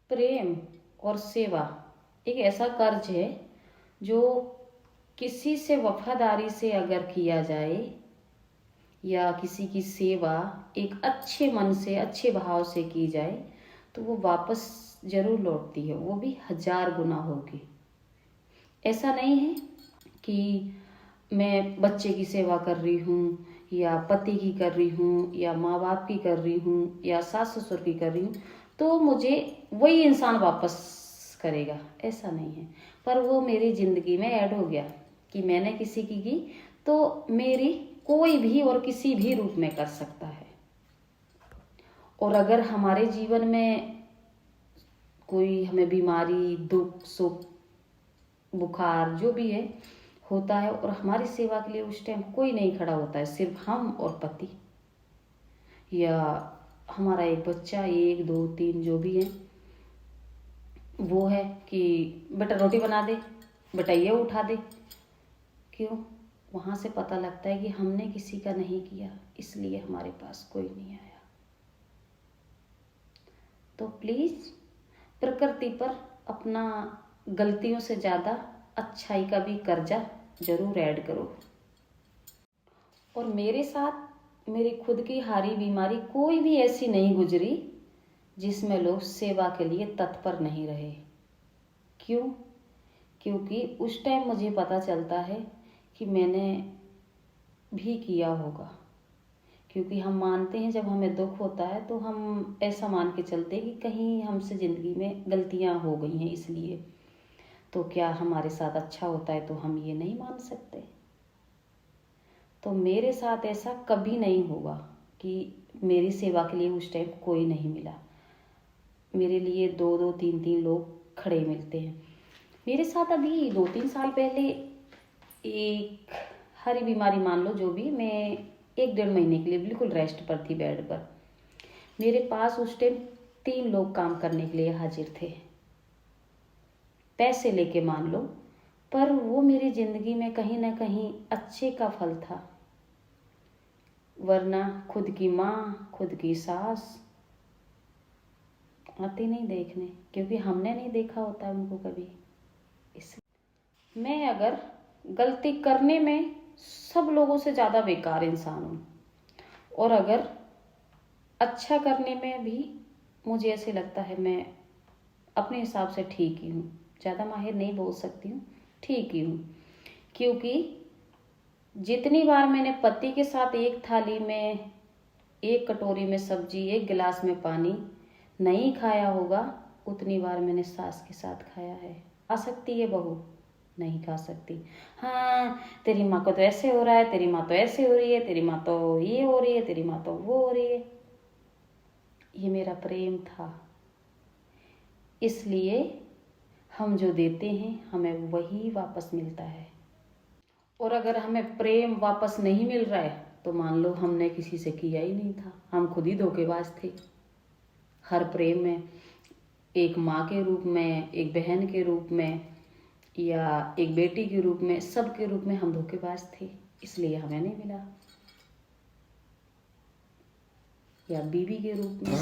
प्रेम और सेवा एक ऐसा कर्ज है जो किसी से वफादारी से अगर किया जाए या किसी की सेवा एक अच्छे मन से अच्छे भाव से की जाए तो वो वापस जरूर लौटती है, वो भी 1000 गुना होगी। ऐसा नहीं है कि मैं बच्चे की सेवा कर रही हूँ या पति की कर रही हूँ या माँ बाप की कर रही हूँ या सास ससुर की कर रही हूँ तो मुझे वही इंसान वापस करेगा, ऐसा नहीं है। पर वो मेरी ज़िंदगी में ऐड हो गया कि मैंने किसी की तो मेरी कोई भी और किसी भी रूप में कर सकता है। और अगर हमारे जीवन में कोई हमें बीमारी दुख सुख बुखार जो भी है होता है और हमारी सेवा के लिए उस टाइम कोई नहीं खड़ा होता है, सिर्फ हम और पति या हमारा एक बच्चा, एक दो तीन जो भी है, वो है कि बेटा रोटी बना दे, बेटा ये उठा दे। क्यों? वहाँ से पता लगता है कि हमने किसी का नहीं किया, इसलिए हमारे पास कोई नहीं आया। तो प्लीज़ प्रकृति पर अपना गलतियों से ज़्यादा अच्छाई का भी कर्जा जरूर ऐड करो। और मेरे साथ मेरी खुद की हारी बीमारी कोई भी ऐसी नहीं गुजरी जिसमें लोग सेवा के लिए तत्पर नहीं रहे। क्यों? क्योंकि उस टाइम मुझे पता चलता है कि मैंने भी किया होगा। क्योंकि हम मानते हैं जब हमें दुख होता है तो हम ऐसा मान के चलते हैं कि कहीं हमसे ज़िंदगी में गलतियां हो गई हैं, इसलिए तो क्या हमारे साथ अच्छा होता है तो हम ये नहीं मान सकते। तो मेरे साथ ऐसा कभी नहीं होगा कि मेरी सेवा के लिए उस टाइम कोई नहीं मिला। मेरे लिए दो दो तीन तीन लोग खड़े मिलते हैं। मेरे साथ अभी 2-3 साल पहले एक हरी बीमारी मान लो जो भी, मैं 1-1.5 महीने के लिए बिल्कुल रेस्ट पर थी बेड पर। मेरे पास उस टाइम 3 लोग काम करने के लिए हाजिर थे, पैसे लेके मान लो, पर वो मेरी ज़िंदगी में कहीं ना कहीं अच्छे का फल था। वरना खुद की माँ खुद की सास आती नहीं देखने, क्योंकि हमने नहीं देखा होता उनको कभी। इसलिए मैं अगर गलती करने में सब लोगों से ज़्यादा बेकार इंसान हूँ और अगर अच्छा करने में भी मुझे ऐसे लगता है मैं अपने हिसाब से ठीक ही हूँ। ज़्यादा माहिर नहीं बोल सकती हूँ, ठीक ही हूँ। क्योंकि जितनी बार मैंने पति के साथ एक थाली में, एक कटोरी में सब्जी, एक गिलास में पानी नहीं खाया होगा, उतनी बार मैंने सास के साथ खाया है। खा सकती है बहू? नहीं खा सकती। हाँ, तेरी माँ को तो ऐसे हो रहा है, तेरी माँ तो ऐसे हो रही है, तेरी माँ तो ये हो रही है, तेरी माँ तो वो हो रही है। ये मेरा प्रेम था, इसलिए हम जो देते हैं हमें वही वापस मिलता है। और अगर हमें प्रेम वापस नहीं मिल रहा है तो मान लो हमने किसी से किया ही नहीं था, हम खुद ही धोखेबाज थे। हर प्रेम में, एक माँ के रूप में, एक बहन के रूप में या एक बेटी के रूप में, सब के रूप में हम धोखेबाज थे, इसलिए हमें नहीं मिला। या बीवी के रूप में